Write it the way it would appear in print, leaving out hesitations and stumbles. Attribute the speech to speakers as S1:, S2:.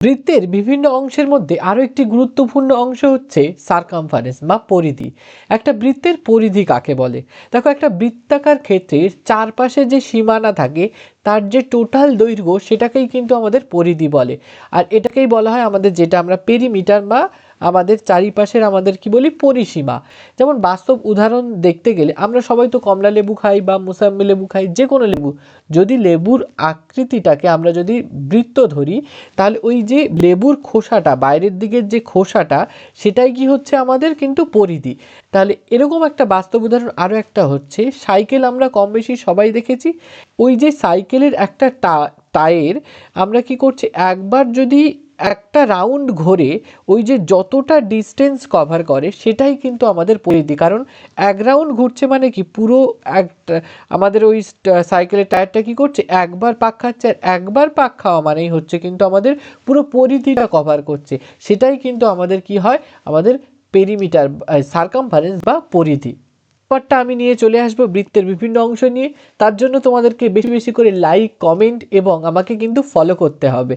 S1: বৃত্তের বিভিন্ন অংশের মধ্যে আরও একটি গুরুত্বপূর্ণ অংশ হচ্ছে সারকামফারেন্স বা পরিধি। একটা বৃত্তের পরিধি কাকে বলে? দেখো, একটা বৃত্তাকার ক্ষেত্রের চারপাশে যে সীমানা থাকে তার যে টোটাল দৈর্ঘ্য সেটাকেই কিন্তু আমাদের পরিধি বলে। আর এটাকেই বলা হয় আমাদের, যেটা আমরা পেরিমিটার বা আমাদের চারিপাশের আমাদের কি বলি, পরিসীমা। যেমন বাস্তব উদাহরণ দেখতে গেলে আমরা সবাই তো কমলা লেবু খাই বা মুসাম্বি লেবু খাই, যে কোনো লেবু। যদি লেবুর আকৃতিটাকে আমরা যদি বৃত্ত ধরি, তাহলে ওই যে লেবুর খোসাটা, বাইরের দিকের যে খোসাটা, সেটাই কি হচ্ছে আমাদের কিন্তু পরিধি। তাহলে এরকম একটা বাস্তব উদাহরণ আরও একটা হচ্ছে সাইকেল। আমরা কম বেশি সবাই দেখেছি। ওই যে সাইকেলের একটা টায়ার আমরা কি করছি, একবার যদি একটা রাউন্ড ঘোরে ওই যে যতটা ডিস্টেন্স কভার করে সেটাই কিন্তু আমাদের পরিধি। কারণ এক রাউন্ড ঘুরছে মানে কি, পুরো একটা আমাদের ওই সাইকেলের টায়ারটা কি করছে, একবার পাক খাচ্ছে। আর একবার পাক খাওয়া মানেই হচ্ছে কিন্তু আমাদের পুরো পরিধিটা কভার করছে। সেটাই কিন্তু আমাদের কি হয়, আমাদের পেরিমিটার, সারকামফারেন্স বা পরিধি। ব্যাপারটা আমি নিয়ে চলে আসবো বৃত্তের বিভিন্ন অংশ নিয়ে। তার জন্য তোমাদেরকে বেশি বেশি করে লাইক, কমেন্ট এবং আমাকে কিন্তু ফলো করতে হবে।